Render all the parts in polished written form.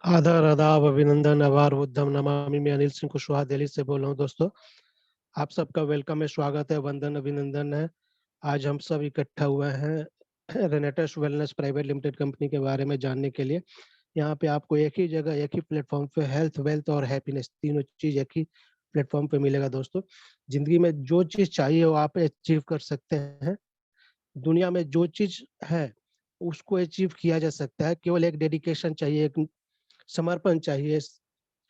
आदर आदाब अभिनंदन आभार बुद्धम नमामि। मैं अनिल सिंह कुशवाहा दिल्ली से बोल रहा हूँ। दोस्तों, आप सबका वेलकम है, स्वागत है, वंदन अभिनंदन है। आज हम सब इकट्ठा हुए हैं रेनेटस वेलनेस प्राइवेट लिमिटेड कंपनी के बारे में जानने के लिए। यहाँ पे आपको एक ही जगह, एक ही प्लेटफॉर्म पे हेल्थ, वेल्थ और हैप्पीनेस तीनों चीज एक ही प्लेटफॉर्म पे मिलेगा। दोस्तों, जिंदगी में जो चीज चाहिए वो आप अचीव कर सकते हैं। दुनिया में जो चीज है उसको अचीव किया जा सकता है। केवल एक डेडिकेशन चाहिए, एक समर्पण चाहिए,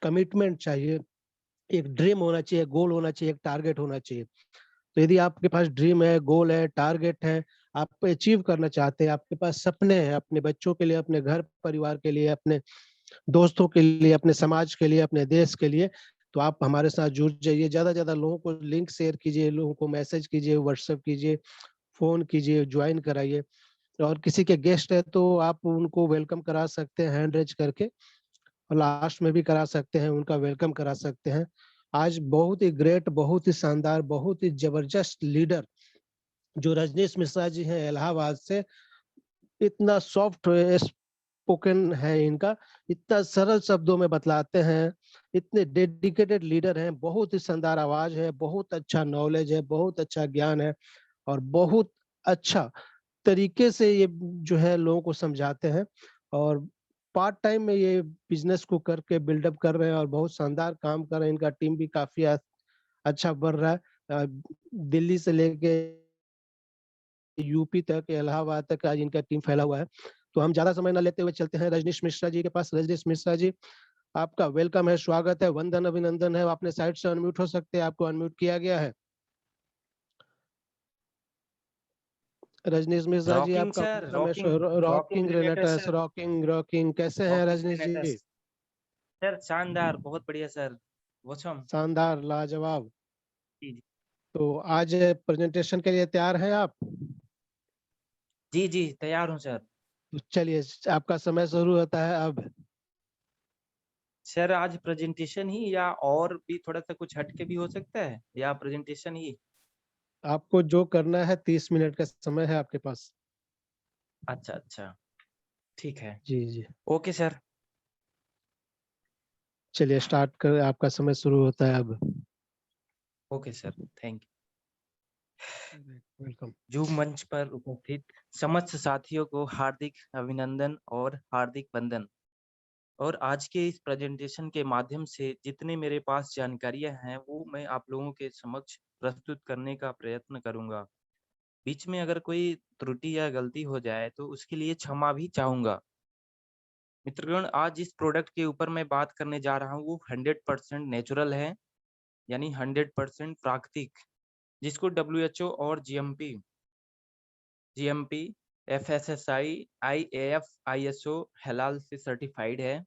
कमिटमेंट चाहिए, एक ड्रीम होना चाहिए, गोल होना चाहिए, एक टारगेट होना चाहिए। तो यदि आपके पास ड्रीम है, गोल है, टारगेट है, आप अचीव करना चाहते हैं, आपके पास सपने हैं अपने बच्चों के लिए, अपने घर परिवार के लिए, अपने दोस्तों के लिए, अपने समाज के लिए, अपने देश के लिए, तो आप हमारे साथ जुड़ जाइए। ज्यादा से ज्यादा लोगों को लिंक शेयर कीजिए, लोगों को मैसेज कीजिए, व्हाट्सएप कीजिए, फोन कीजिए, ज्वाइन कराइए। और किसी के गेस्ट है तो आप उनको वेलकम करा सकते हैं हैंड रेज करके, और लास्ट में भी करा सकते हैं, उनका वेलकम करा सकते हैं। आज बहुत ही ग्रेट, बहुत ही शानदार, बहुत ही जबरदस्त लीडर जो रजनीश मिश्रा जी हैं इलाहाबाद से, इतना सॉफ्ट स्पोकन है इनका, इतना सरल शब्दों में बतलाते हैं, इतने डेडिकेटेड लीडर हैं, बहुत ही शानदार आवाज है, बहुत अच्छा नॉलेज है, बहुत अच्छा ज्ञान है, और बहुत अच्छा तरीके से ये जो है लोगों को समझाते हैं। और पार्ट टाइम में ये बिजनेस को करके बिल्डअप कर रहे हैं और बहुत शानदार काम कर रहे हैं। इनका टीम भी काफी अच्छा बढ़ रहा है। दिल्ली से लेके यूपी तक, इलाहाबाद तक आज इनका टीम फैला हुआ है। तो हम ज्यादा समय न लेते हुए चलते हैं रजनीश मिश्रा जी के पास। रजनीश मिश्रा जी, आपका वेलकम है, स्वागत है, वंदन अभिनंदन है। अपने साइड से अनम्यूट हो सकते हैं, आपको अनम्यूट किया गया है। रजनीश मिश्रा जी, रॉकिंग आपका सर, वेलकम है। Rocking rocking rocking related रेनेटस, sir. Rocking कैसे हैं रॉकिंग रजनीश रिलेटेड जी? सर, शानदार, बहुत बढ़िया सर। वसम। शानदार, लाजवाब। जी जी। तो आज प्रेजेंटेशन के लिए तैयार हैं आप? जी जी, तैयार हूँ सर। तो चलिए, आपका समय शुरू होता है अब। सर, आज प्रेजेंटेशन ही या और भी थोड़ा सा कुछ हटके भी हो सकता है, या प्रेजेंटेशन ही? आपको जो करना है, 30 मिनट का समय है आपके पास। अच्छा अच्छा, ठीक है। जी जी, ओके सर। चलिए स्टार्ट कर, आपका समय शुरू होता है अब। Okay sir, thank you. Welcome. जुग मंच पर उपस्थित समस्त साथियों को हार्दिक अभिनंदन और हार्दिक वंदन। और आज के इस प्रेजेंटेशन के माध्यम से जितने मेरे पास जानकारियां हैं वो मैं आप लोगों के समक्ष प्रस्तुत करने का प्रयत्न करूंगा। बीच में अगर कोई त्रुटि या गलती हो जाए तो उसके लिए क्षमा भी चाहूंगा। मित्रगण, आज जिस प्रोडक्ट के ऊपर मैं बात करने जा रहा हूँ वो 100% नेचुरल है, यानी 100% प्राकृतिक, जिसको WHO और जीएमपी, FSSAI, IAF, ISO, हलाल से सर्टिफाइड है।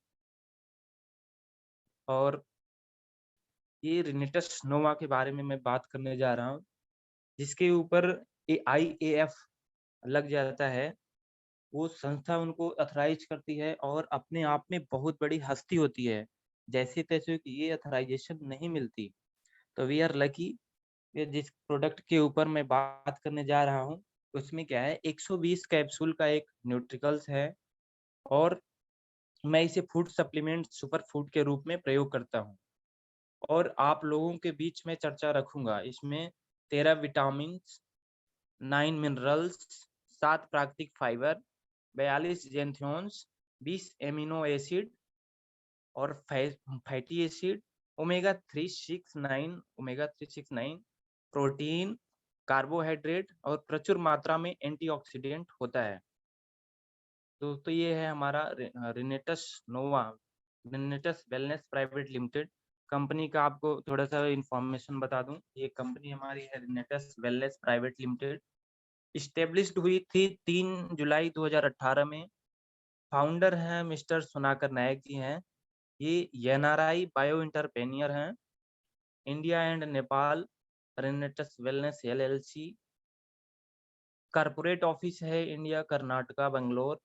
और ये रिनेटस नोवा के बारे में मैं बात करने जा रहा हूँ, जिसके ऊपर IAF लग जाता है। वो संस्था उनको अथराइज करती है और अपने आप में बहुत बड़ी हस्ती होती है। जैसे तैसे की ये अथराइजेशन नहीं मिलती। तो वी आर लकी। ये जिस प्रोडक्ट के ऊपर मैं बात करने जा रहा हूँ उसमें क्या है, 120 कैप्सूल का एक न्यूट्रिकल्स है। और मैं इसे फूड सप्लीमेंट सुपर फूड के रूप में प्रयोग करता हूँ। और आप लोगों के बीच में चर्चा रखूंगा। इसमें 13 विटामिन, 9 मिनरल्स, 7 प्राकृतिक फाइबर, 42 जेंथियोन्स, 20 एमिनो एसिड और fatty acid, omega 369 protein, carbohydrate और प्रचुर मात्रा में एंटीऑक्सीडेंट होता है। दोस्तों, ये है हमारा रिनेटस नोवा, रिनेटस वेलनेस प्राइवेट लिमिटेड कंपनी का। आपको थोड़ा सा इंफॉर्मेशन बता दूं, ये कंपनी हमारी है Renatus wellness private limited. Established हुई थी 3 जुलाई 2018 में। फाउंडर हैं मिस्टर सुनाकर नायक जी हैं। ये एनआरआई बायो इंटरप्रेन्योर हैं। India and Nepal Renatus wellness LLC। Corporate office है India, Karnataka, Bangalore,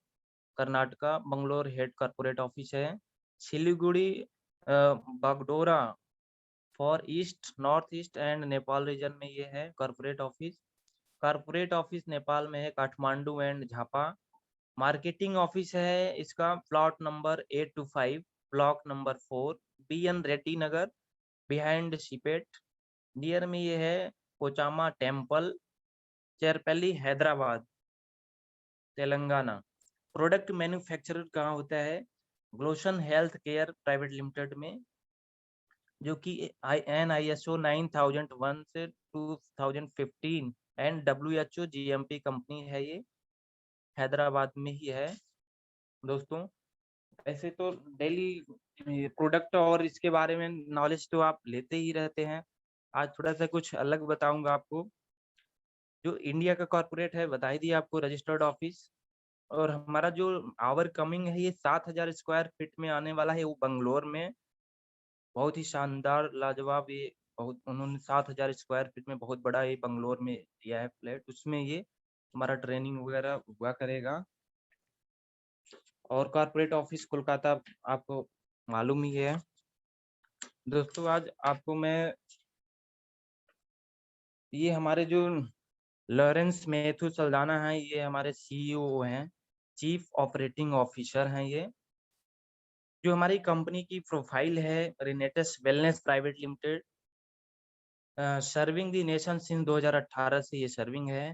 Karnataka, Bangalore head corporate office है। Siliguri, Bagdogra for east, north east and Nepal region में ये है corporate office. Corporate office Nepal में है Kathmandu and Jhapa. Marketing office है इसका plot number 825 block number 4, BN Reddy Nagar, behind शिपेट, नियर में ये है Pochamma temple, Cherpalli, Hyderabad, Telangana. Product manufacturer कहाँ होता है? ग्लोशन हेल्थ केयर प्राइवेट लिमिटेड में, जो कि ISO 9001 से 2015 एंड WHO GMP कंपनी है, ये हैदराबाद में ही है दोस्तों। ऐसे तो डेली प्रोडक्ट और इसके बारे में नॉलेज तो आप लेते ही रहते हैं। आज थोड़ा सा कुछ अलग बताऊंगा आपको। जो इंडिया का कॉर्पोरेट है, बता ही दिया आपको, रजिस्टर्ड ऑफिस। और हमारा जो आवर कमिंग है, ये 7,000 स्क्वायर फीट में आने वाला है, वो बंगलोर में। बहुत ही शानदार, लाजवाब, ये बहुत उन्होंने 7,000 स्क्वायर फीट में बहुत बड़ा ये बंगलोर में दिया है फ्लैट। उसमें ये हमारा ट्रेनिंग वगैरह हुआ करेगा। और कॉर्पोरेट ऑफिस कोलकाता आपको मालूम ही है दोस्तों। आज आपको मैं ये हमारे जो लॉरेंस मैथ्यू सल्दाना है, ये हमारे CEO हैं, चीफ ऑपरेटिंग ऑफिसर हैं। ये जो हमारी कंपनी की प्रोफाइल है, Renatus wellness private limited, serving the nation since 2018 से ये सर्विंग है।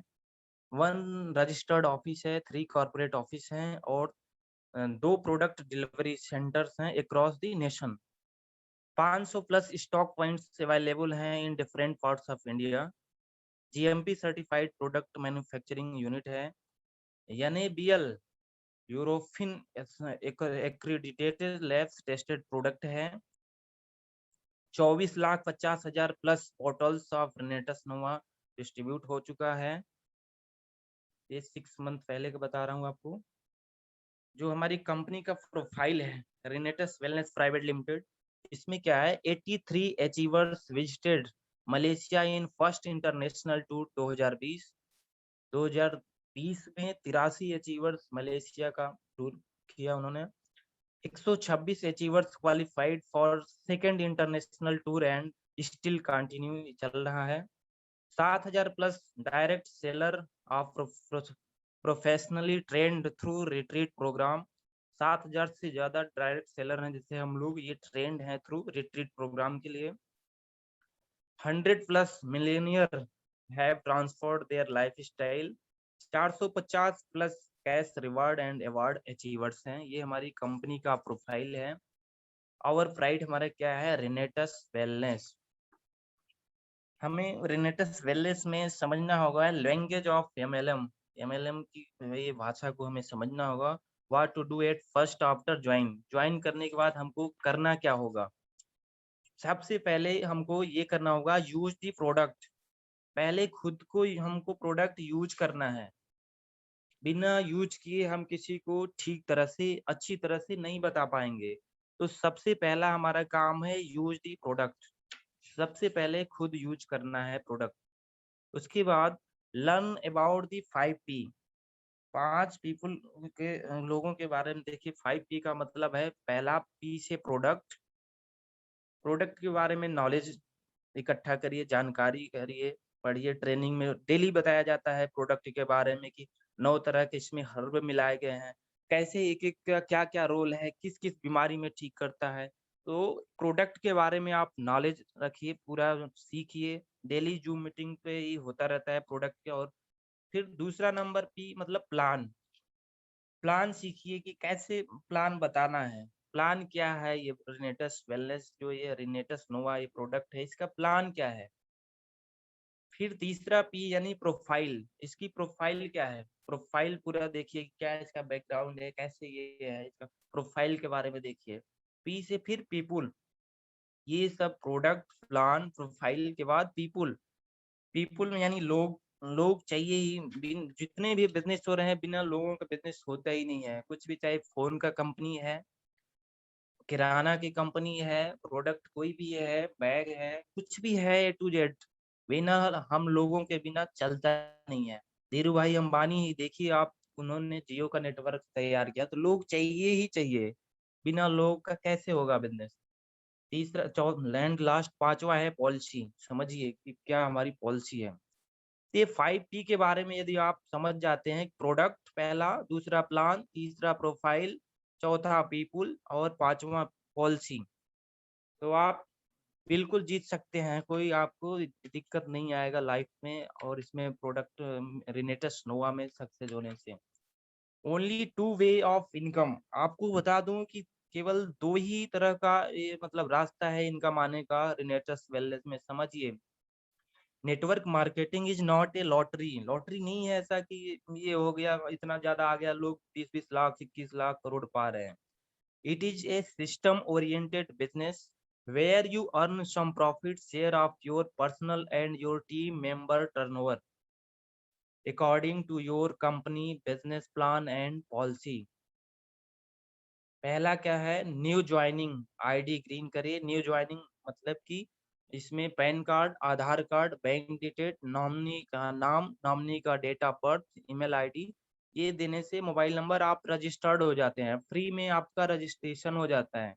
1 रजिस्टर्ड ऑफिस है, 3 कॉर्पोरेट ऑफिस हैं, और 2 प्रोडक्ट डिलीवरी सेंटर्स हैं across the nation. 500 plus stock points available हैं in different parts of India. GMP certified product manufacturing unit है। NABL Eurofins accredited labs tested product है। 24,50,000 plus portals of Renatus Nova distribute हो चुका है। ये 6 month पहले का बता रहा हूँ आपको। जो हमारी कंपनी का प्रोफाइल है, रिनेटस वेलनेस प्राइवेट लिमिटेड, इसमें क्या है, 83 achievers visited Malaysia in first international tour 2020। 2020 में 83 अचीवर्स मलेशिया का टूर किया उन्होंने। 126 achievers qualified for second international tour and still continue चल रहा है। 7,000 plus direct seller of professionally trained through retreat program. 7,000 से ज्यादा डायरेक्ट सेलर हैं जिससे हम लोग ये ट्रेंड हैं थ्रू रिट्रीट प्रोग्राम के लिए। 100 plus millionaire have transformed their lifestyle. 450 plus cash reward and award achievers हैं। ये हमारी कंपनी का प्रोफाइल है। और प्राइड हमारा क्या है, रिनेटस वेलनेस। हमें रिनेटस वेलनेस में समझना होगा लैंग्वेज ऑफ MLM की ये भाषा को हमें समझना होगा। What to do at first after join करने के बाद हमको करना क्या होगा। सबसे पहले हमको ये करना होगा, यूज दी प्रोडक्ट। पहले खुद को हमको प्रोडक्ट यूज करना है। बिना यूज किए हम किसी को ठीक तरह से, अच्छी तरह से नहीं बता पाएंगे। तो सबसे पहला हमारा काम है यूज दी प्रोडक्ट। सबसे पहले खुद यूज करना है प्रोडक्ट। उसके बाद learn about the 5P। 5 people के लोगों के बारे में देखिए। 5P का मतलब है, पहला P से प्रोडक्ट। प्रोडक्ट के बारे में नॉलेज इकट्ठा करिए, जानकारी करिए, पढ़िए। ट्रेनिंग में डेली बताया जाता है प्रोडक्ट के बारे में कि 9 तरह के इसमें हर्ब मिलाए गए हैं, कैसे एक एक का क्या क्या रोल है, किस किस बीमारी में ठीक करता है। तो प्रोडक्ट के बारे में आप नॉलेज रखिए, पूरा सीखिए। डेली जूम मीटिंग पे ही होता रहता है प्रोडक्ट के। और फिर दूसरा नंबर P मतलब प्लान। प्लान सीखिए कि कैसे प्लान बताना है। प्लान क्या है, ये रिनेटस वेलनेस जो ये रिनेटस नोवा ये प्रोडक्ट है, इसका प्लान क्या है। फिर तीसरा P यानी प्रोफाइल। इसकी प्रोफाइल क्या है, प्रोफाइल पूरा देखिए, क्या इसका बैकग्राउंड है, कैसे ये है, इसका प्रोफाइल के बारे में देखिए। P से फिर पीपुल। ये सब प्रोडक्ट, प्लान, प्रोफाइल के बाद पीपुल। पीपुल में यानी लोग। लोग चाहिए ही। जितने भी बिजनेस हो रहे हैं, बिना लोगों का बिजनेस होता ही नहीं है कुछ भी। चाहे फोन का कंपनी है, किराना की कंपनी है, प्रोडक्ट कोई भी है, बैग है, कुछ भी है, A to Z, बिना हम लोगों के बिना चलता नहीं है। धीरू भाई अंबानी ही देखिए आप, उन्होंने जियो का नेटवर्क तैयार किया, तो लोग चाहिए ही चाहिए। बिना लोग का कैसे होगा बिजनेस। तीसरा लैंड लास्ट पांचवा है पॉलिसी। समझिए कि क्या हमारी पॉलिसी है। ये 5P के बारे में यदि आप समझ जाते हैं, प्रोडक्ट पहला, दूसरा प्लान, तीसरा प्रोफाइल, चौथा पीपुल और पांचवा पॉलिसी। तो आप बिल्कुल जीत सकते हैं, कोई आपको दिक्कत नहीं आएगा लाइफ में, और इसमें प्रोडक्ट रेनेटस नोवा में सक्सेस होने से। Only two way of income, आपको बता दूं कि केवल 2 ही तरह का ये मतलब रास्ता है इनकम आने का रेनेटस वेलनेस में, समझिए। Network marketing is not a lottery, lottery नहीं है ऐसा कि ये हो गया इतना ज्यादा आ गया, लोग 20-20 लाख 21 लाख करोड़ पा रहे हैं। It is a system oriented business where you earn some profit share of your personal and your team member turnover according to your company business plan and policy। पहला क्या है, न्यू ज्वाइनिंग आईडी ग्रीन करिए। New joining मतलब कि इसमें PAN card, Aadhaar card, bank detail, nominee का नाम, nominee का date of birth, email ID, ये देने से मोबाइल नंबर आप रजिस्टर्ड हो जाते हैं। फ्री में आपका रजिस्ट्रेशन हो जाता है।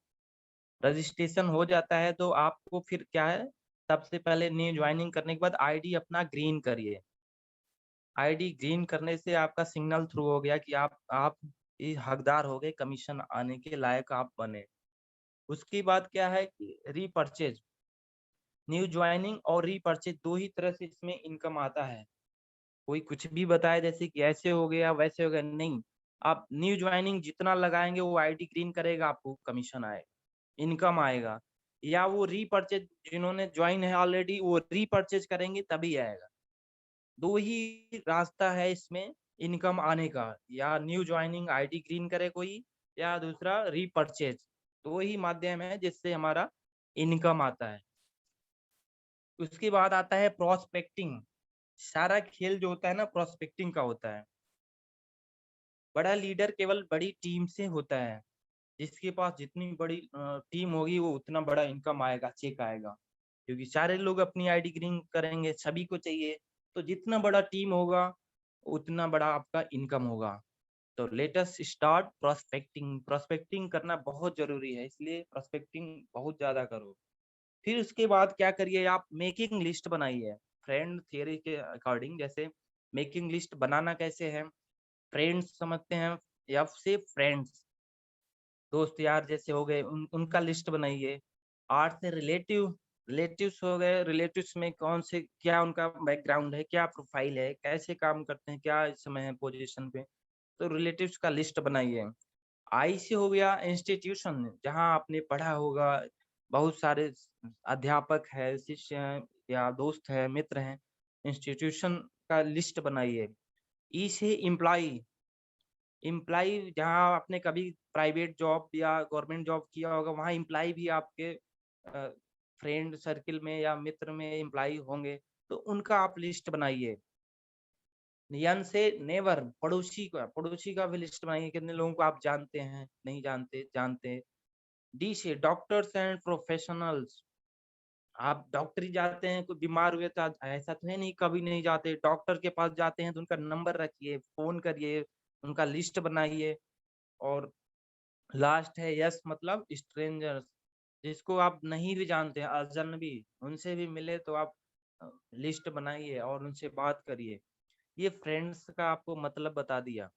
रजिस्ट्रेशन हो जाता है तो आपको फिर क्या है, सबसे पहले न्यू ज्वाइनिंग करने के बाद आईडी अपना ग्रीन करिए। आईडी ग्रीन करने से आपका सिग्नल थ्रू हो गया कि आप ये हकदार हो गए, कमीशन आने के लायक आप बने। उसके बाद क्या है कि रीपर्चेज, न्यू ज्वाइनिंग और रीपर्चेज 2 ही तरह से इसमें इनकम आता है। कोई कुछ भी बताए जैसे कि ऐसे हो गया वैसे हो गया, नहीं। आप न्यू ज्वाइनिंग जितना लगाएंगे वो आईडी ग्रीन करेगा, आपको कमीशन आएगा, इनकम आएगा। या वो रीपर्चेज, जिन्होंने ज्वाइन है ऑलरेडी वो रीपर्चेज करेंगे तभी आएगा। 2 ही रास्ता है इसमें इनकम आने का, या न्यू ज्वाइनिंग आईडी ग्रीन करे कोई, या दूसरा रीपर्चेज। 2 ही माध्यम है जिससे हमारा इनकम आता है। उसके बाद आता है प्रोस्पेक्टिंग। सारा खेल जो होता है ना प्रोस्पेक्टिंग का होता है। बड़ा लीडर केवल बड़ी टीम से होता है। जिसके पास जितनी बड़ी टीम होगी वो उतना बड़ा इनकम आएगा, चेक आएगा, क्योंकि सारे लोग अपनी आईडी ग्रीन करेंगे, सभी को चाहिए। तो जितना बड़ा टीम होगा उतना बड़ा आपका इनकम होगा। तो let us start prospecting. Prospecting करना बहुत जरूरी है, इसलिए प्रोस्पेक्टिंग बहुत ज्यादा करो। फिर उसके बाद क्या करिए, आप मेकिंग लिस्ट बनाइए। फ्रेंड थियरी के अकॉर्डिंग, जैसे मेकिंग लिस्ट बनाना कैसे है, फ्रेंड्स समझते हैं, या से फ्रेंड्स दोस्त यार जैसे हो गए, उनका लिस्ट बनाइए। आर्ट से रिलेटिव, रिलेटिव्स हो गए, रिलेटिव्स में कौन से क्या उनका बैकग्राउंड है, क्या प्रोफाइल है, कैसे काम करते हैं, क्या इस समय है पोजीशन पे, तो रिलेटिव्स का लिस्ट बनाइए। आई से हो गया इंस्टीट्यूशन, जहाँ आपने पढ़ा होगा, बहुत सारे अध्यापक है, शिष्य हैं, या दोस्त है, मित्र हैं, इंस्टीट्यूशन का लिस्ट बनाइए। ई से इम्प्लाई, इम्प्लाई जहाँ आपने कभी प्राइवेट जॉब या गवर्नमेंट जॉब किया होगा, वहाँ इम्प्लाई भी आपके फ्रेंड सर्किल में या मित्र में इम्प्लाई होंगे, तो उनका आप लिस्ट बनाइए। यन से नेवर, पड़ोसी का भी लिस्ट बनाइए, कितने लोगों को आप जानते हैं, नहीं जानते, जानते। डी से डॉक्टर्स एंड प्रोफेशनल्स, आप डॉक्टर ही जाते हैं, कोई बीमार हुए तो ऐसा तो है नहीं कभी नहीं जाते, डॉक्टर के पास जाते हैं तो उनका नंबर रखिए, फोन करिए, उनका लिस्ट बनाइए। और लास्ट है यस, मतलब स्ट्रेंजर्स, जिसको आप नहीं भी जानते हैं, अजनबी, उनसे भी मिले तो आप लिस्ट बनाइए और उनसे बात करिए। ये फ्रेंड्स का आपको मतलब बता दिया।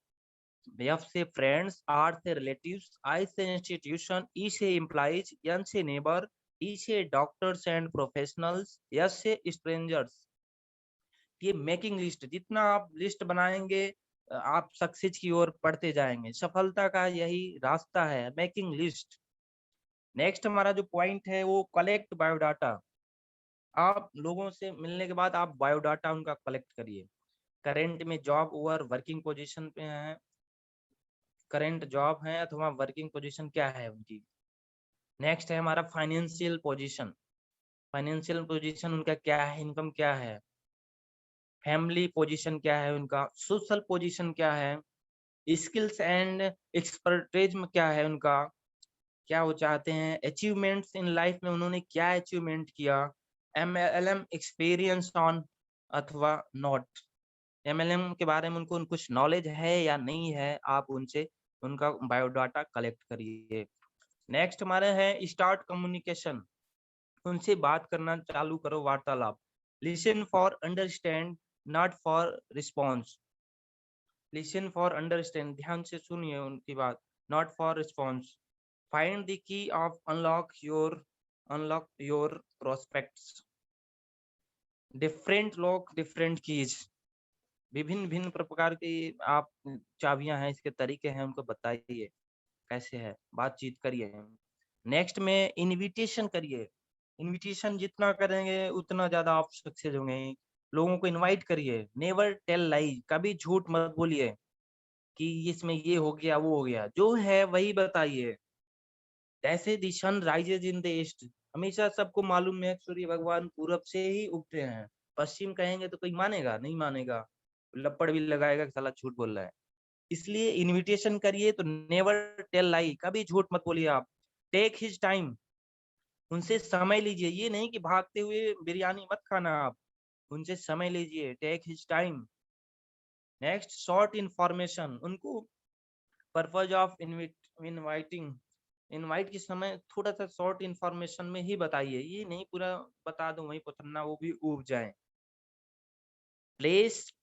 एफ से फ्रेंड्स, आर से रिलेटिव्स, आई से इंस्टीट्यूशन, ई से एम्प्लॉइज, एन से नेबर, ई से डॉक्टर्स एंड प्रोफेशनल्स, एस से स्ट्रेंजर्स। ये मेकिंग लिस्ट, जितना आप लिस्ट बनाएंगे आप सक्सेस की ओर बढ़ते जाएंगे। सफलता का यही रास्ता है, मेकिंग लिस्ट। नेक्स्ट हमारा जो पॉइंट है वो कलेक्ट बायोडाटा। आप लोगों से मिलने के बाद आप बायोडाटा उनका कलेक्ट करिए। करेंट में जॉब ओवर वर्किंग पोजीशन पे है, करेंट जॉब है अथवा वर्किंग पोजीशन क्या है उनकी। नेक्स्ट है हमारा फाइनेंशियल पोजीशन। फाइनेंशियल पोजीशन उनका क्या है, इनकम क्या है, फैमिली पोजीशन क्या है उनका, सोशल पोजीशन क्या है, स्किल्स एंड एक्सपर्टीज में क्या है उनका, क्या वो चाहते हैं, अचीवमेंट्स इन लाइफ में उन्होंने क्या अचीवमेंट किया, एमएलएम एक्सपीरियंस ऑन अथवा नॉट, एमएलएम के बारे में उनको कुछ नॉलेज है या नहीं है, आप उनसे उनका बायोडाटा कलेक्ट करिए। नेक्स्ट हमारे हैं स्टार्ट कम्युनिकेशन। उनसे बात करना चालू करो, वार्तालाप। Listen for understand, not for response. Listen for understand, ध्यान से सुनिए उनकी बात, not for response. Find the key of unlock your prospects. Different lock different keys, विभिन्न भिन्न प्रकार की आप चाबियां हैं, इसके तरीके हैं, उनको बताइए कैसे है, बातचीत करिए। नेक्स्ट में इनविटेशन करिए। इनविटेशन जितना करेंगे उतना ज्यादा आप सक्सेस होंगे। लोगों को इनवाइट करिए। नेवर टेल लाई, कभी झूठ मत बोलिए कि इसमें ये हो गया वो हो गया, जो है वही बताइए। जैसे the sun rises in the east, हमेशा सबको मालूम है सूर्य भगवान पूरब से ही उगते हैं। पश्चिम कहेंगे तो कोई मानेगा नहीं, मानेगा, लपड़ भी लगाएगा कि साला झूठ बोल रहा है। इसलिए इनविटेशन करिए तो नेवर टेल लाई, कभी झूठ मत बोलिए आप। टेक हिज टाइम, उनसे समय लीजिए। ये नहीं कि भागते हुए बिरयानी मत खाना आप, उनसे समय लीजिए। Take his time. Next, short information, उनको पर्पज ऑफ इनवाइटिंग, इनवाइट के समय थोड़ा सा शॉर्ट इंफॉर्मेशन में ही बताइए, ये नहीं पूरा बता दो वही पथन्ना वो भी उब जाए। प्लेस,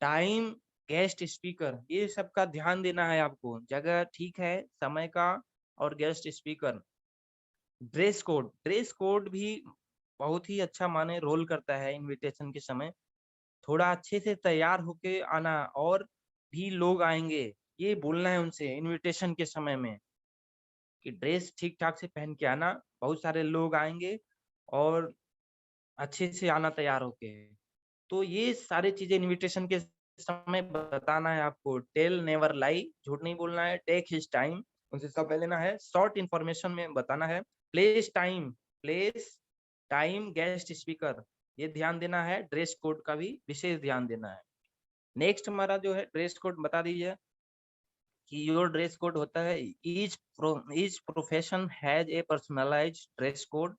टाइम, गेस्ट स्पीकर, ये सब का ध्यान देना है आपको। जगह ठीक है, समय का, और guest speaker. Dress code, dress code भी बहुत ही अच्छा माने रोल करता है इनविटेशन के समय। थोड़ा अच्छे से तैयार होके आना, और भी लोग आएंगे ये बोलना है उनसे इनविटेशन के समय में कि ड्रेस ठीक ठाक से पहन के आना, बहुत सारे लोग आएंगे, और अच्छे से आना तैयार होके। तो ये सारी चीजें इनविटेशन के समय बताना है आपको। टेल नेवर लाई, झूठ नहीं बोलना है। टेक हिज टाइम, उनसे समय लेना है। शॉर्ट इन्फॉर्मेशन में बताना है। प्लेस टाइम गेस्ट स्पीकर, ये ध्यान देना है। ड्रेस कोड का भी विशेष ध्यान देना है। नेक्स्ट हमारा जो है ड्रेस कोड बता दीजिए कि योर ड्रेस कोड होता है, each profession has a personalised dress code.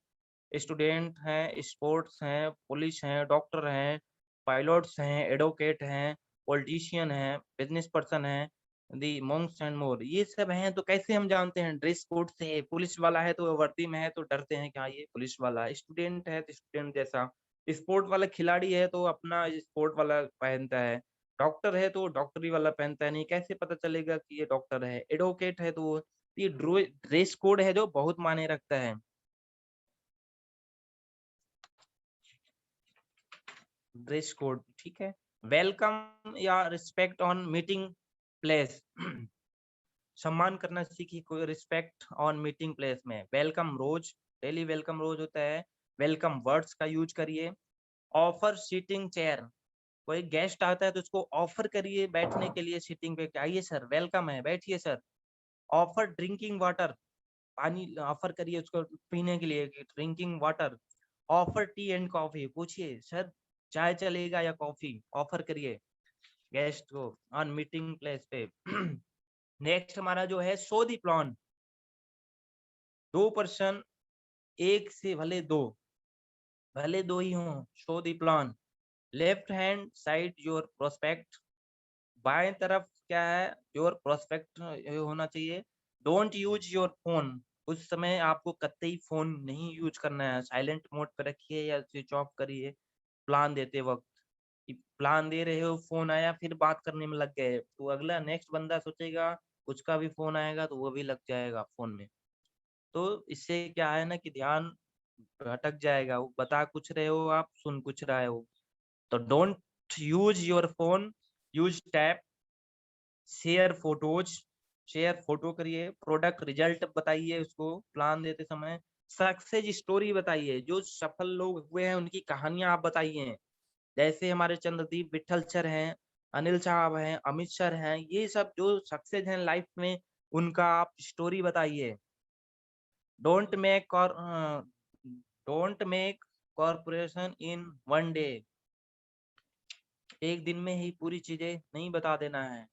Student हैं, स्पोर्ट्स हैं, पुलिस हैं, डॉक्टर हैं, पायलट्स हैं, एडवोकेट हैं, पॉलिटिशियन हैं, बिजनेस पर्सन हैं, दी मॉन्क्स एंड मोर, ये सब हैं। तो कैसे हम जानते हैं? ड्रेस कोड से। पुलिस वाला है तो वर्दी में है तो डरते हैं कि हाँ ये पुलिस वाला है। स्टूडेंट है तो स्टूडेंट जैसा। स्पोर्ट वाला खिलाड़ी है तो अपना स्पोर्ट वाला पहनता है। डॉक्टर है तो डॉक्टरी वाला पहनता है। नहीं, कैसे पता चलेगा कि ये डॉक्टर है? एडवोकेट है तो ये ड्रेस कोड है जो बहुत मायने रखता है। ड्रेस कोड ठीक है। वेलकम या रिस्पेक्ट ऑन मीटिंग प्लेस, सम्मान करना सीखिए। कोई रिस्पेक्ट ऑन मीटिंग प्लेस में। वेलकम रोज, डेली वेलकम रोज होता है। वेलकम वर्ड्स का यूज करिए। ऑफर सीटिंग चेयर, कोई गेस्ट आता है तो उसको ऑफर करिए बैठने के लिए सीटिंग पे, आइए सर वेलकम है, बैठिए सर। ऑफर ड्रिंकिंग वाटर, पानी ऑफर करिए उसको पीने के लिए, drinking water. Offer T and coffee, पूछिए सर चाय चलेगा या कॉफी, ऑफर करिए गेस्ट को ऑन मीटिंग प्लेस पे। नेक्स्ट हमारा जो है शो दी प्लान, 2 पर्सन, एक से भले दो ही हों, show the plan. Left hand side your prospect, बाएं तरफ क्या है? योर प्रोस्पेक्ट होना चाहिए। डोंट यूज योर फोन, उस समय आपको कतई फोन नहीं यूज करना है। साइलेंट मोड पे रखिए या स्विच ऑफ करिए प्लान देते वक्त। कि प्लान दे रहे हो, फोन आया, फिर बात करने में लग गए तो अगला नेक्स्ट बंदा सोचेगा उसका भी फोन आएगा तो वो भी लग जाएगा फोन में। तो इससे क्या है ना कि ध्यान भटक जाएगा। वो बता कुछ रहे हो, आप सुन कुछ रहे हो। तो don't use your phone, use tab. Share photos, share photo करिए। प्रोडक्ट रिजल्ट बताइए उसको प्लान देते समय। सक्सेस स्टोरी बताइए, जो सफल लोग हुए हैं उनकी कहानियां आप बताइए। जैसे हमारे चंद्रदीप विठल सर हैं, अनिल साहब हैं, अमित सर हैं, ये सब जो सक्सेस हैं लाइफ में, उनका आप स्टोरी बताइए। डोंट मेक और don't make corporation in one day, एक दिन में ही पूरी चीजें नहीं बता देना है।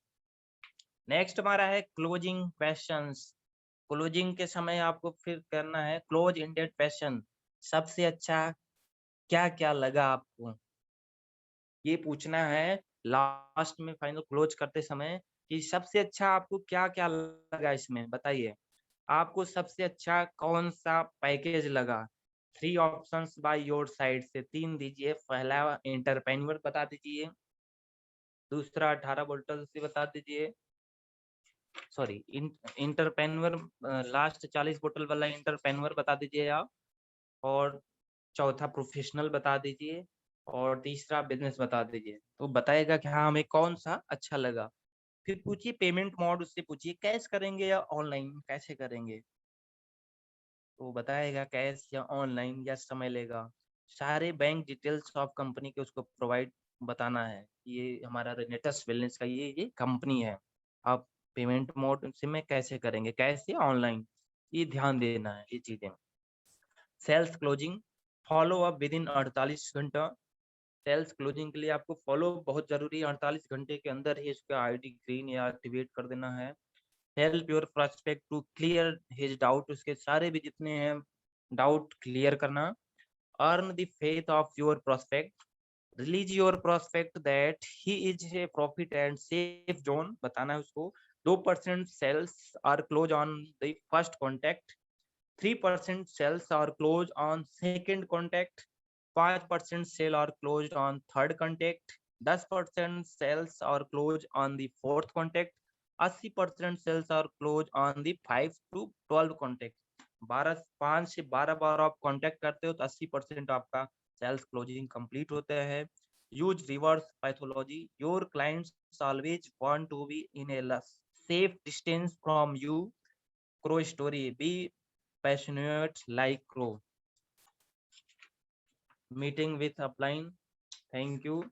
नेक्स्ट हमारा है क्लोजिंग क्वेश्चंस। क्लोजिंग के समय आपको फिर करना है क्लोज एंडेड क्वेश्चन। सबसे अच्छा क्या क्या लगा आपको, ये पूछना है लास्ट में फाइनल क्लोज करते समय कि सबसे अच्छा आपको क्या क्या लगा इसमें बताइए। आपको सबसे अच्छा कौन सा पैकेज लगा? 3 ऑप्शंस बाय योर साइड से 3 दीजिए। पहला एंटरप्रेन्योर बता दीजिए, दूसरा 18 वोल्टल से बता दीजिए, सॉरी इंटरप्रेन्योर, लास्ट 40 बोतल वाला इंटरप्रेन्योर बता दीजिए आप, और चौथा प्रोफेशनल बता दीजिए, और तीसरा बिजनेस बता दीजिए। तो बताएगा कि हाँ हमें कौन सा अच्छा लगा। फिर पूछिए पेमेंट मोड, उससे पूछिए कैश करेंगे या ऑनलाइन, कैसे करेंगे, तो बताएगा कैश या ऑनलाइन या समय लेगा। सारे बैंक डिटेल्स ऑफ कंपनी के उसको प्रोवाइड बताना है। ये हमारा रेनेटस वेलनेस का ये कंपनी है, आप पेमेंट मोड से में कैसे करेंगे, कैश या ऑनलाइन, ये ध्यान देना है ये चीजें। Sales closing, follow up within 48 घंटा। सेल्स क्लोजिंग के लिए आपको फॉलो बहुत जरूरी है, 48 घंटे के अंदर ही इसका आईडी ग्रीन या एक्टिवेट कर देना है। Help your prospect to clear his doubt, उसके सारे भी जितने हैं डाउट क्लियर करना। Earn the faith of your prospect, release your prospect that he is a profit and safe zone, बताना है उसको। 2% sales are close on the first contact, 3% sales are closed on second contact, 5% sale are closed on third contact, 10% sales are closed on the fourth contact, 80% sales are closed on the 5 to 12 contact। 5 से 12 बार आप contact करते हो तो 80% आपका sales closing complete होता है। Use reverse pathology, your clients always want to be in a safe distance from you. Crow story, be passionate like crow. Meeting with upline, thank you.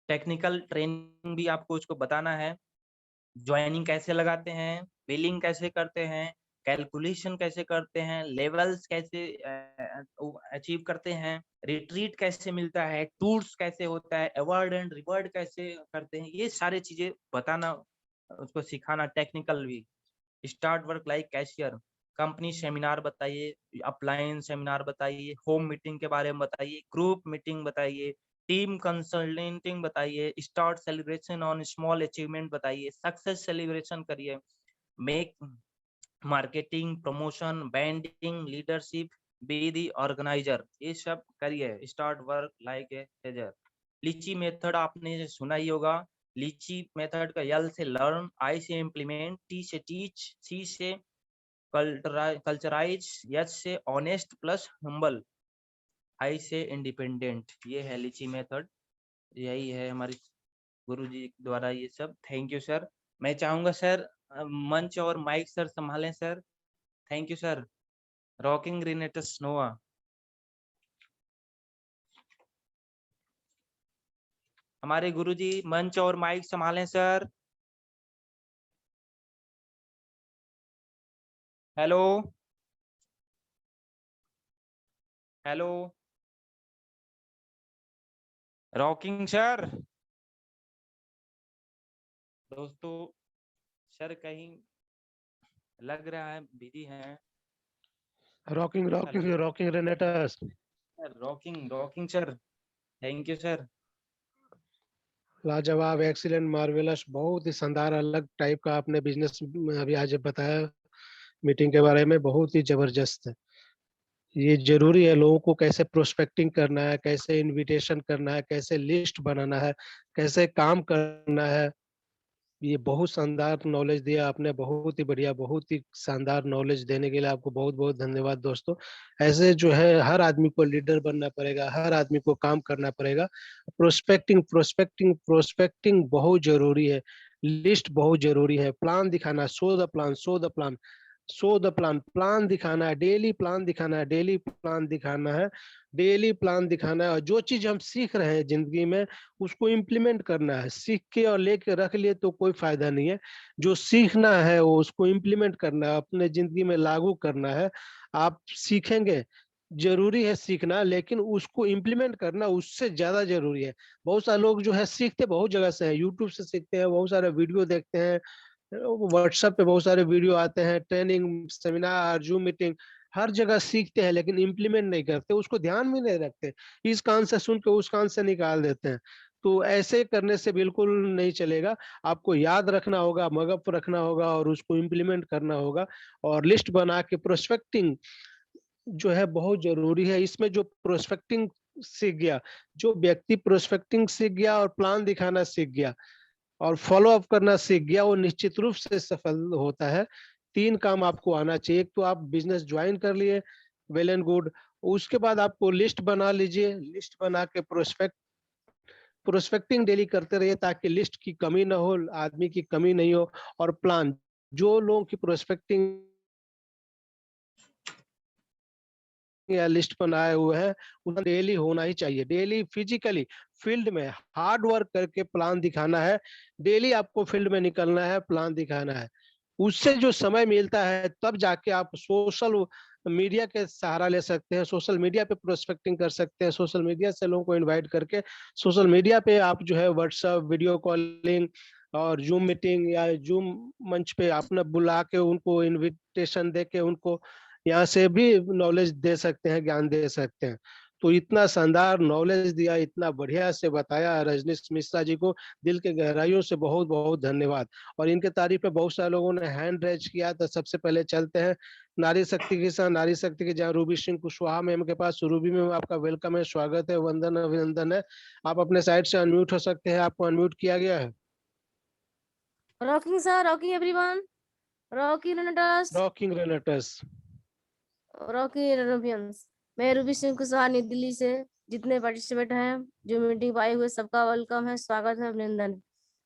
Technical training भी आपको उसको बताना है, joining कैसे लगाते हैं, बिलिंग कैसे करते हैं, कैलकुलेशन कैसे करते हैं, लेवल्स कैसे अचीव करते हैं, रिट्रीट कैसे मिलता है, टूर्स कैसे होता है, अवार्ड एंड रिवार्ड कैसे करते हैं, ये सारी चीजें बताना, उसको सिखाना। टेक्निकल भी, start work like cashier, company seminar बताइए, अपलाइन सेमिनार बताइए, होम मीटिंग के बारे में बताइए, ग्रुप मीटिंग बताइए, टीम कंसल्टिंग बताइए, start celebration on small achievement बताइए, सक्सेस सेलिब्रेशन करिए, make marketing promotion branding leadership, be the organizer, ये सब करिए। Start work like a teacher. लीची मेथड आपने सुना ही होगा। लीची मेथड का एल से लर्न, आई से इम्प्लीमेंट, टी से टीच, सी से कल्चराइज, एच से ऑनेस्ट प्लस हम्बल, आई से इंडिपेंडेंट। ये है लीची मेथड, यही है हमारी गुरु जी द्वारा ये सब। Thank you sir. मैं चाहूंगा सर मंच और माइक सर संभालें sir. Thank you sir. Rocking Renatus Nova. हमारे गुरु जी मंच और माइक संभालें sir. Hello hello rocking sir. दोस्तों सर कहीं लग रहा है बिजी हैं। Rocking hello rocking rocking Renatus. Sir, rocking rocking sir. Thank you sir. लाजवाब, एक्सीलेंट, मार्वेलस, बहुत ही शानदार, अलग टाइप का आपने बिजनेस अभी आज बताया। मीटिंग के बारे में बहुत ही जबरदस्त है। ये जरूरी है, लोगों को कैसे प्रोस्पेक्टिंग करना है, कैसे इनविटेशन करना है, कैसे लिस्ट बनाना है, कैसे काम करना है। ये बहुत शानदार नॉलेज दिया आपने, बहुत ही बढ़िया, बहुत ही शानदार नॉलेज देने के लिए आपको बहुत बहुत धन्यवाद दोस्तों। ऐसे जो है हर आदमी को लीडर बनना पड़ेगा, हर आदमी को काम करना पड़ेगा। प्रोस्पेक्टिंग प्रोस्पेक्टिंग प्रोस्पेक्टिंग बहुत जरूरी है। लिस्ट बहुत जरूरी है, प्लान दिखाना, show the plan, show the plan, show the plan, plan दिखाना है, डेली प्लान दिखाना है, डेली प्लान दिखाना है, डेली प्लान दिखाना है। और जो चीज हम सीख रहे हैं जिंदगी में उसको इम्प्लीमेंट करना है। सीख के और लेके रख लिए तो कोई फायदा नहीं है। जो सीखना है वो उसको इम्प्लीमेंट करना है, अपने जिंदगी में लागू करना है। आप सीखेंगे, जरूरी है सीखना, लेकिन उसको इम्प्लीमेंट करना उससे ज्यादा जरूरी है। बहुत सारे लोग जो है सीखते बहुत जगह से हैं, यूट्यूब से सीखते हैं, बहुत सारे वीडियो देखते हैं, व्हाट्सएप पे बहुत सारे वीडियो आते हैं, ट्रेनिंग सेमिनार जूम मीटिंग, हर जगह सीखते हैं लेकिन इम्प्लीमेंट नहीं करते, उसको ध्यान में नहीं रखते, इस कान से सुन के उस कान से निकाल देते हैं। तो ऐसे करने से बिल्कुल नहीं चलेगा। आपको याद रखना होगा, मगअप रखना होगा और उसको इम्प्लीमेंट करना होगा। और लिस्ट बना के प्रोस्पेक्टिंग जो है बहुत जरूरी है। इसमें जो प्रोस्पेक्टिंग सीख गया, जो व्यक्ति प्रोस्पेक्टिंग सीख गया और प्लान दिखाना सीख गया, और फॉलो अप करना सीख गया, वो निश्चित रूप से सफल होता है। 3 काम आपको आना चाहिए। एक तो आप बिजनेस ज्वाइन कर लिए, वेल एंड गुड। उसके बाद आपको लिस्ट बना लीजिए, लिस्ट बना के प्रोस्पेक्टिंग डेली करते रहिए ताकि लिस्ट की कमी ना हो, आदमी की कमी नहीं हो। और प्लान, जो लोगों की प्रोस्पेक्टिंग या लिस्ट बनाए हुए हैं उनका डेली होना ही चाहिए। डेली फिजिकली फील्ड में हार्ड वर्क करके प्लान दिखाना है। डेली आपको फील्ड में निकलना है, प्लान दिखाना है। उससे जो समय मिलता है तब जाके आप सोशल मीडिया के सहारा ले सकते हैं, सोशल मीडिया पे प्रोस्पेक्टिंग कर सकते हैं, सोशल मीडिया से लोगों को इनवाइट करके सोशल मीडिया पे आप जो है व्हाट्सएप वीडियो कॉलिंग और जूम मीटिंग या जूम मंच पे अपना बुला के उनको इनविटेशन दे के उनको यहाँ से भी नॉलेज दे सकते हैं, ज्ञान दे सकते हैं। तो इतना शानदार नॉलेज दिया, इतना बढ़िया से बताया रजनीश मिश्रा जी को दिल के गहराइयों से बहुत बहुत धन्यवाद। और इनके तारीफ पे बहुत सारे लोगों ने हैंड रेज किया। तो सबसे पहले चलते हैं नारी शक्ति के साथ, नारी शक्ति के जहाँ रूबी सिंह कुशवाहा मैम के पास। रूबी मैम आपका वेलकम है, स्वागत है, वंदन अभिनंदन है। आप अपने साइड से अनम्यूट हो सकते हैं, आपको अनम्यूट किया गया है। Rocking sir, rocking everyone, rocking Renators, rocking Renators. Rocking Renovians. मैं रूबी सिंह कुशवाहा नई दिल्ली से। जितने पार्टिसिपेट हैं जो मीटिंग पर आए हुए सबका वेलकम है, स्वागत है, अभिनंदन।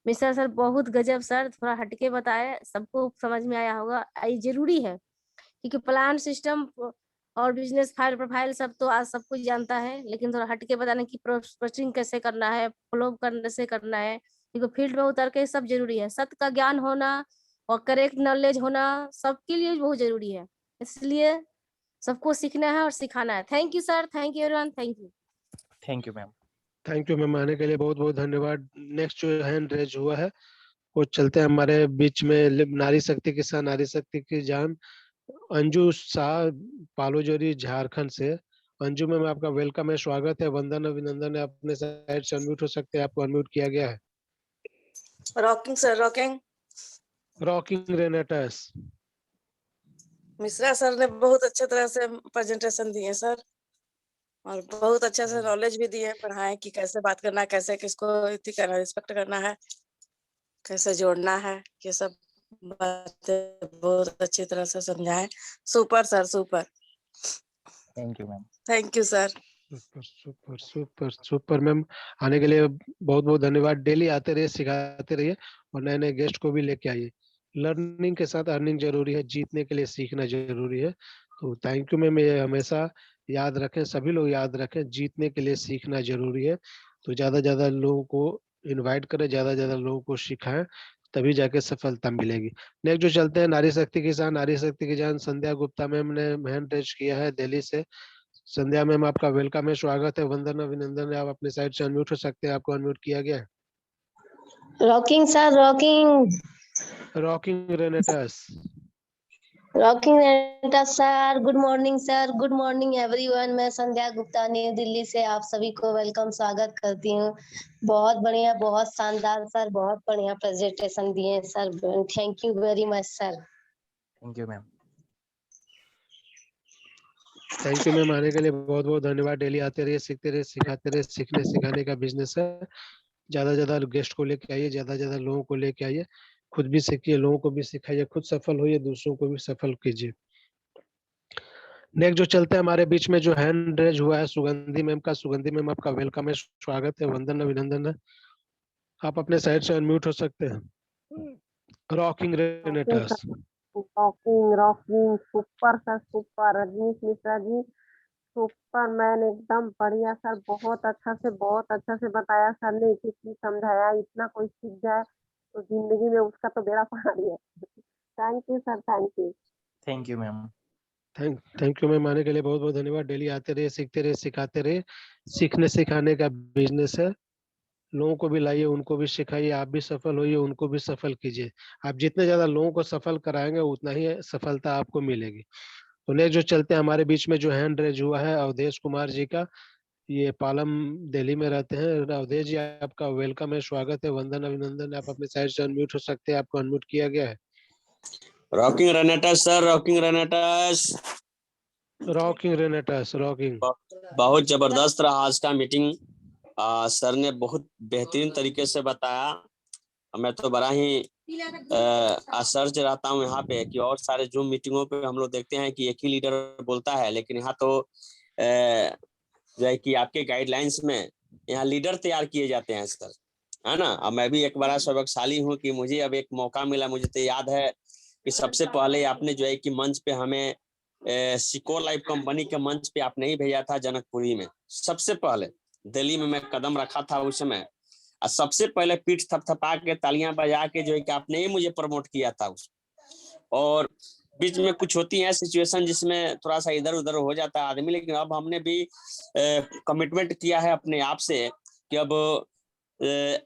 मिश्रा सर बहुत गजब सर, थोड़ा हटके बताए, सबको समझ में आया होगा। ये जरूरी है क्योंकि प्लान सिस्टम और बिजनेस फाइल प्रोफाइल सब तो आज सब कुछ जानता है, लेकिन थोड़ा हटके बताने की प्रोस्पेक्टिंग कैसे करना है, फॉलो करने से करना है, क्योंकि फील्ड में उतर के सब जरूरी है। सत्य का ज्ञान होना और करेक्ट नॉलेज होना सबके लिए बहुत जरूरी है, इसलिए सबको सीखना है और सिखाना है। Thank you sir, thank you everyone, thank you. Thank you ma'am. Thank you ma'am, आने के लिए बहुत बहुत धन्यवाद। नेक्स्ट जो हैंड रेज हुआ है वो चलते हैं हमारे बीच में नारी शक्ति के साथ, नारी शक्ति की जान अंजू शाह पालोजोरी झारखंड से। अंजू मैम आपका वेलकम है, स्वागत है, वंदन अभिनंदन है। अपने साइड से अनम्यूट हो सकते हैं, आपको अनम्यूट किया गया है। Rocking sir, rocking. Rocking Renators. Mishra sir ने बहुत अच्छे तरह से प्रेजेंटेशन दिए सर, और बहुत अच्छा से नॉलेज भी दिए, पढ़ाए कि कैसे बात करना है, कैसे किसको इति करना, रिस्पेक्ट करना है, कैसे जोड़ना है, ये सब बातें बहुत अच्छी तरह से समझाए। Super sir, super. Thank you ma'am. Thank you sir. Super super super super ma'am, आने के लिए बहुत बहुत धन्यवाद। डेली आते रहिए, सिखाते रहिए और नए नए गेस्ट को भी लेके आइए। लर्निंग के साथ अर्निंग जरूरी है, जीतने के लिए सीखना जरूरी है। तो थैंक यू मैम, ये हमेशा याद रखें, सभी लोग याद रखें, जीतने के लिए सीखना जरूरी है। तो ज्यादा लोगों को इनवाइट करें, ज्यादा लोगों को सिखाएं, तभी जाके सफलता मिलेगी। नेक्स्ट जो चलते हैं नारी शक्ति के साथ, नारी शक्ति की जान संध्या गुप्ता मैम ने हैंड रेज किया है दिल्ली से। संध्या मैम आपका वेलकम है, स्वागत है, वंदन अभिनंदन है। आप अपने साइड से अनम्यूट हो सकते हैं, आपको अनम्यूट किया गया है। Rocking sir, rocking. Rocking Renators. Rocking Renata sir, good morning sir, good morning everyone. मैं संध्या गुप्ता न्यू दिल्ली से आप सभी को वेलकम, स्वागत करती हूँ। बहुत बढ़िया, बहुत शानदार सर, बहुत बढ़िया प्रेजेंटेशन दिए sir. Thank you very much sir. Thank you ma'am. Thank you ma'am, आने के लिए बहुत बहुत धन्यवाद। डेली आते रहिए, सीखते रहिए, सिखाते रहिए, सीखने सिखाने का बिजनेस है। ज्यादा गेस्ट को लेके आइए, ज्यादा लोगों को लेके आइए, खुद भी सीखिए, लोगों को भी सिखाइए, खुद सफल होइए, दूसरों को भी सफल कीजिए। नेक्स्ट जो चलते हैं हमारे बीच में जो हैंड रेज हुआ है सुगंधी मैम का। सुगंधी मैम आपका वेलकम है, स्वागत है, वंदन अभिनंदन है। आप अपने साइड से अनम्यूट हो सकते हैं। Rocking Renators. Rocking rocking, super sir, super. Rajnish Mishra ji superman, एकदम बढ़िया सर, बहुत अच्छा से बताया सर ने, एक एक चीज समझाया। इतना कोई सीख जाए तो जिंदगी में उसका तो बेड़ा पार ही है। Thank you sir, thank you. Thank you ma'am. Thank you ma'am, आने के लिए बहुत बहुत धन्यवाद। डेली आते रहिए, सीखते रहिए, सिखाते रहिए, सीखने सिखाने का बिजनेस है। लोगों को भी लाइए, उनको भी सिखाइए, आप भी सफल होइए, उनको भी सफल कीजिए। आप जितने ज्यादा लोगों को सफल कराएंगे उतना ही सफलता आपको मिलेगी। तो नेक्स्ट जो चलते हैं हमारे बीच में जो हैंड रेज हुआ है अवधेश कुमार जी का, ये पालम दिल्ली में रहते हैं। अवधेश जी आपका वेलकम है, स्वागत है, वंदन अभिनंदन। आप अपने साइड से अनम्यूट हो सकते हैं, आपको अनम्यूट किया गया है। Rocking Renatus sir, rocking Renatus. Rocking Renatus, rocking. बहुत जबरदस्त रहा आज का मीटिंग। सर ने बहुत बेहतरीन तरीके से बताया। मैं तो बड़ा ही आश्चर्य रहता हूँ यहाँ पे कि और सारे जूम मीटिंगों पे हम लोग देखते हैं कि एक ही लीडर बोलता है, लेकिन यहाँ तो जो है कि आपके गाइडलाइंस में यहाँ लीडर तैयार किए जाते हैं सर, है ना। अब मैं भी एक बड़ा सौभाग्यशाली हूँ कि मुझे अब एक मौका मिला। मुझे तो याद है कि सबसे पहले आपने जो है कि मंच पे हमें सिको लाइफ कंपनी के मंच पे आपने ही भेजा था जनकपुरी में। सबसे पहले दिल्ली में मैं कदम रखा था उस समय, और सबसे पहले पीठ थपथपा के तालियां बजा के जो है कि आपने ही मुझे प्रमोट किया था उस। और बीच में कुछ होती है सिचुएशन जिसमें थोड़ा सा इधर उधर हो जाता है आदमी, लेकिन अब हमने भी कमिटमेंट किया है अपने आप से कि अब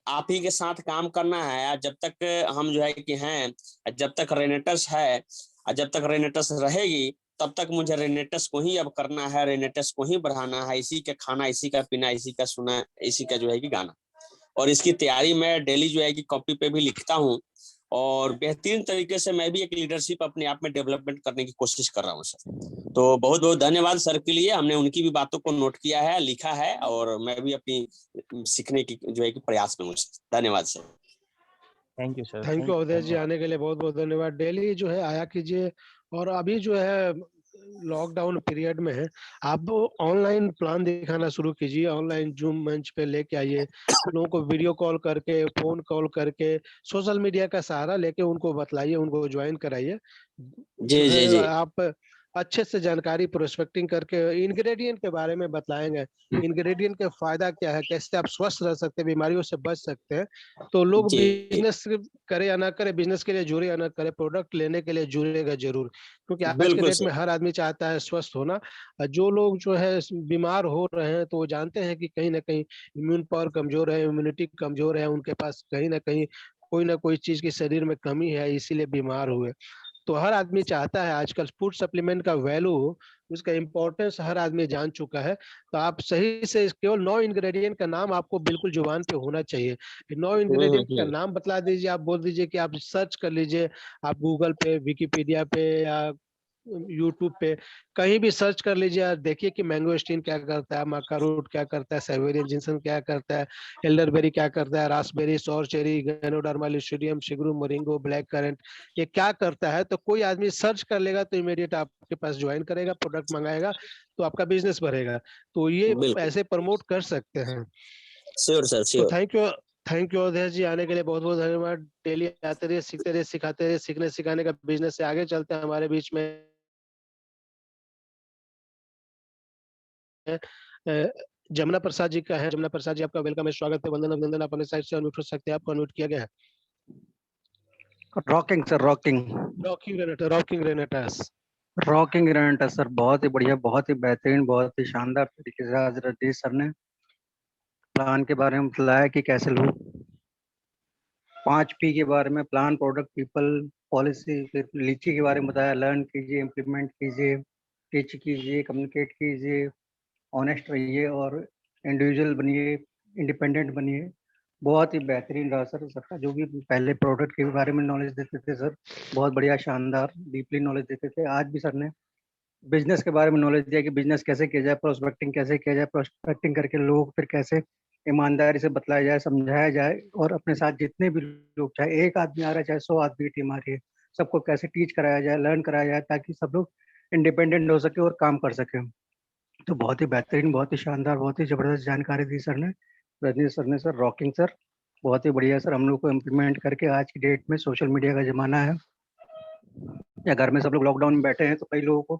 आप ही के साथ काम करना है। जब तक हम जो है कि हैं, जब तक रेनेटस है, जब तक रेनेटस रहेगी, तब तक मुझे रेनेटस को ही अब करना है, रेनेटस को ही बढ़ाना है। इसी का खाना, इसी का पीना, इसी का सुना, इसी का जो है कि गाना। और इसकी तैयारी मैं डेली जो है कि कॉपी पे भी लिखता हूँ, और बेहतरीन तरीके से मैं भी एक लीडरशिप अपने आप में डेवलपमेंट करने की कोशिश कर रहा हूँ सर। तो बहुत बहुत धन्यवाद सर के लिए। हमने उनकी भी बातों को नोट किया है, लिखा है, और मैं भी अपनी सीखने की जो है कि प्रयास में हूँ। धन्यवाद sir. Thank you sir. Thank you Awadhesh ji, आने के लिए बहुत बहुत धन्यवाद। डेली जो है आया कीजिए। और अभी जो है लॉकडाउन पीरियड में है, आप ऑनलाइन प्लान दिखाना शुरू कीजिए। ऑनलाइन जूम मंच पे लेके आइए लोगों को, वीडियो कॉल करके, फोन कॉल करके, सोशल मीडिया का सहारा लेके उनको बतलाइए, उनको ज्वाइन कराइए। जो जी जी है जी आप अच्छे से जानकारी प्रोस्पेक्टिंग करके इंग्रेडिएंट के बारे में बताएंगे, इंग्रेडिएंट का फायदा क्या है, कैसे आप स्वस्थ रह सकते हैं, बीमारियों से बच सकते हैं। तो लोग जी बिजनेस करे या ना करे, बिजनेस के लिए जुड़े या ना करे, प्रोडक्ट लेने के लिए जुड़ेगा जरूर, क्योंकि आज के बिल्कुल डेट में सर। हर आदमी चाहता है स्वस्थ होना। जो लोग जो है बीमार हो रहे हैं तो वो जानते हैं कि कहीं ना कहीं इम्यून पावर कमजोर है, इम्यूनिटी कमजोर है, उनके पास कहीं ना कहीं कोई ना कोई चीज की शरीर में कमी है, इसीलिए बीमार हुए। तो हर आदमी चाहता है, आजकल फूड सप्लीमेंट का वैल्यू, उसका इम्पोर्टेंस हर आदमी जान चुका है। तो आप सही से केवल 9 इंग्रेडिएंट का नाम आपको बिल्कुल जुबान पे होना चाहिए। 9 इंग्रेडिएंट का हम्म। नाम बतला दीजिए, आप बोल दीजिए कि आप सर्च कर लीजिए, आप गूगल पे, विकिपीडिया पे या यूट्यूब पे कहीं भी सर्च कर लीजिए और देखिए कि मैंगोस्टीन क्या करता है, माका रूट क्या करता है, साइबेरियन जिंसन क्या करता है, एल्डरबेरी क्या करता है, रास्पबेरी, सौर चेरी, गैनोडर्मा लिस्टीरियम, शिगरू, मोरिंगो, ब्लैक करंट, ये क्या करता है। तो कोई आदमी सर्च कर लेगा तो इमीडिएट आपके पास ज्वाइन करेगा, प्रोडक्ट मंगाएगा, तो आपका बिजनेस बढ़ेगा। तो ये बिल्कुल ऐसे प्रमोट कर सकते हैं। श्योर सर, तो sure. Thank you Awadhesh ji, आने के लिए बहुत बहुत धन्यवाद। डेली आते रहिए, सीखते रहिए, सिखाते रहिए, सीखने सिखाने का बिजनेस से आगे चलते हैं। हमारे बीच में जमुना प्रसाद जी का है। जमुना प्रसाद जी, आपका वेलकम है, स्वागत है, वंदन अभिनंदन। आप अपने साइड से अनम्यूट हो सकते हैं, आपको अनम्यूट किया गया है। Rocking sir, rocking rocking Renatus. Rocking ग्रेनेटर सर, बहुत ही बढ़िया, बहुत ही बेहतरीन, बहुत ही शानदार तरीके से आज रजनीश सर ने प्लान के बारे में बताया कि कैसे लोग 5P के बारे में, प्लान, प्रोडक्ट, पीपल, पॉलिसी, फिर लीची के बारे में बताया। लर्न कीजिए, इम्प्लीमेंट कीजिए, टीच कीजिए, कम्युनिकेट कीजिए, ऑनेस्ट रहिए और इंडिविजुअल बनिए, इंडिपेंडेंट बनिए। बहुत ही बेहतरीन रहा सर। सबका जो भी पहले प्रोडक्ट के बारे में नॉलेज देते थे सर, बहुत बढ़िया, शानदार, डीपली नॉलेज देते थे। आज भी सर ने बिजनेस के बारे में नॉलेज दिया कि बिजनेस कैसे किया जाए, प्रोस्पेक्टिंग कैसे किया जाए, प्रोस्पेक्टिंग करके लोग फिर कैसे ईमानदारी से बतलाया जाए, समझाया जाए, और अपने साथ जितने भी लोग, चाहे एक आदमी आ रहा है, चाहे 100 आदमी की टीम आ रही है, सबको कैसे टीच कराया जाए, लर्न कराया जाए, ताकि सब लोग इंडिपेंडेंट हो सके और काम कर सके। तो बहुत ही बेहतरीन, बहुत ही शानदार, बहुत ही जबरदस्त जानकारी दी सर ने, रजनीश सर ने। सर रॉकिंग सर, बहुत ही बढ़िया सर। हम लोग को इम्प्लीमेंट करके, आज की डेट में सोशल मीडिया का जमाना है, या घर में सब लोग लॉकडाउन में बैठे हैं, तो कई लोगों को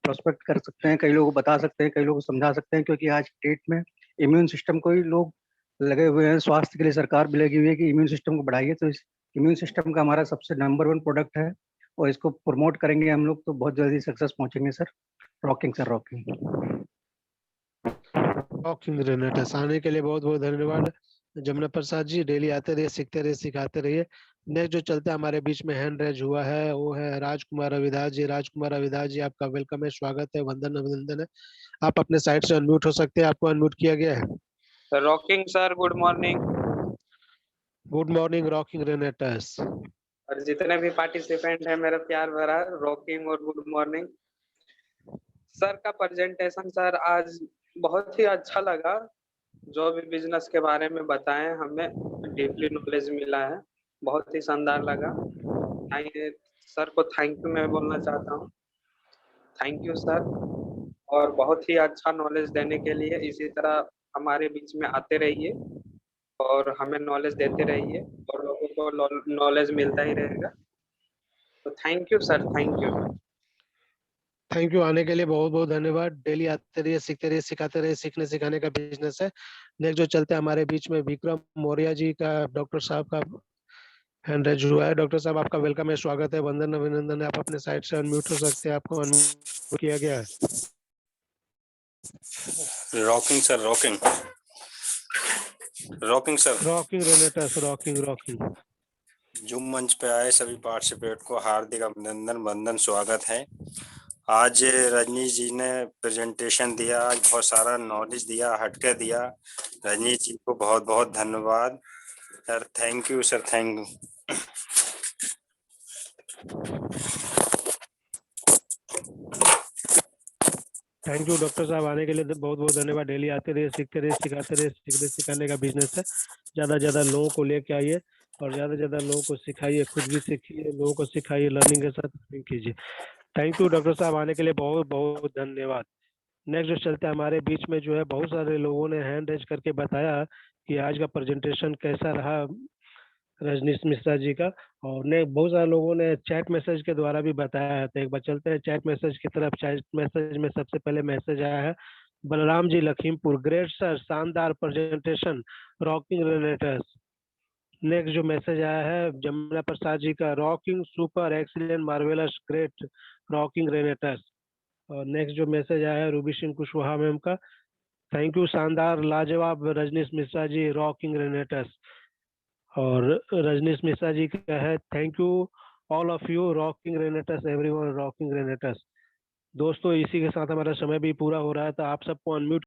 प्रोस्पेक्ट कर सकते हैं, कई लोगों को बता सकते हैं, कई लोगों को समझा सकते हैं। क्योंकि आज की डेट में इम्यून सिस्टम को ही लोग लगे हुए हैं, स्वास्थ्य के लिए सरकार भी लगी हुई है कि इम्यून सिस्टम को बढ़ाइए। तो इस इम्यून सिस्टम का हमारा सबसे नंबर 1 प्रोडक्ट है, और इसको प्रमोट करेंगे हम लोग तो बहुत जल्दी सक्सेस पहुंचेंगे sir. Rocking sir, rocking. Rocking रेनेटस, आने के लिए बहुत बहुत धन्यवाद जमुना प्रसाद जी। डेली आते रहिए, सीखते रहिए, सिखाते रहिए। नेक्स्ट जो चलते हैं हमारे बीच में हैंड रेज हुआ है, वो है राजकुमार रविदास जी। राजकुमार रविदास जी, आपका वेलकम है, स्वागत है, वंदन अभिनंदन है। आप अपने साइड से अनम्यूट हो सकते हैं, आपको अनम्यूट किया गया है। Rocking sir, good morning. Good morning rocking रेनेटस। और जितने भी पार्टिसिपेंट हैं, मेरा प्यार भरा रॉकिंग और गुड मॉर्निंग। सर का प्रेजेंटेशन सर आज बहुत ही अच्छा लगा। जो भी बिजनेस के बारे में बताएं, हमें डीपली नॉलेज मिला है। बहुत ही शानदार लगा। सर को थैंक यू मैं बोलना चाहता हूँ। थैंक यू सर, और बहुत ही अच्छा नॉलेज देने के लिए इसी तरह हमारे बीच में आते रहिए और हमें नॉलेज देते रहिए और लोगों को नॉलेज मिलता ही रहेगा। तो thank you sir, thank you. Thank you, आने के लिए बहुत बहुत धन्यवाद। डेली आते रहिए, सीखते रहिए, सिखाते रहिए, सीखने सिखाने का बिजनेस है। नेक्स्ट जो चलते हैं हमारे बीच में विक्रम मौर्य जी का, डॉक्टर साहब का हैंड रेज हुआ है। डॉक्टर साहब आपका वेलकम है, स्वागत है, वंदन अभिनंदन है। आप अपने साइड से अनम्यूट हो सकते हैं, आपको अनम्यूट किया गया है। Rocking sir, rocking sir. Rocking Renators, rocking. जो मंच पे आए सभी पार्टिसिपेट को हार्दिक अभिनंदन, वंदन, स्वागत है। आज रजनीश जी ने प्रेजेंटेशन दिया, आज बहुत सारा नॉलेज दिया, हटके दिया। रजनीश जी को बहुत बहुत धन्यवाद sir, thank you sir, thank you. Thank you doctor साहब, आने के लिए बहुत बहुत धन्यवाद। डेली आते रहिए, सीखते रहिए, सिखाते रहिए, सीखने सिखाने का बिजनेस है। ज़्यादा ज़्यादा लोगों को लेके आइए और ज़्यादा ज़्यादा लोगों को सिखाइए, खुद भी सीखिए, लोगों को सिखाइए, लर्निंग के साथ लर्निंग कीजिए। थैंक यू डॉक्टर साहब, आने के लिए बहुत बहुत धन्यवाद। नेक्स्ट जो चलते हैं हमारे बीच में जो है, बहुत सारे लोगों ने हैंड रेज करके बताया कि आज का प्रेजेंटेशन कैसा रहा रजनीश मिश्रा जी का, और ने बहुत सारे लोगों ने चैट मैसेज के द्वारा भी बताया है। तो एक बार चलते हैं चैट मैसेज की तरफ। चैट मैसेज में सबसे पहले मैसेज आया है बलराम जी लखीमपुर, ग्रेट सर, शानदार प्रेजेंटेशन, रॉकिंग रेनेटर्स। नेक्स्ट जो मैसेज आया है जमुना प्रसाद जी का, rocking, super, excellent, marvellous, great, rocking Renators. और नेक्स्ट जो मैसेज आया है रूबी सिंह कुशवाहा मैम का, थैंक यू, शानदार, लाजवाब रजनीश मिश्रा जी, रॉकिंग रेनेटर्स। और रजनीश मिश्रा जी का है, thank you all of you, rocking Renators, everyone, rocking Renators. दोस्तों इसी के साथ हमारा समय भी पूरा हो रहा है, तो आप सबको अनम्यूट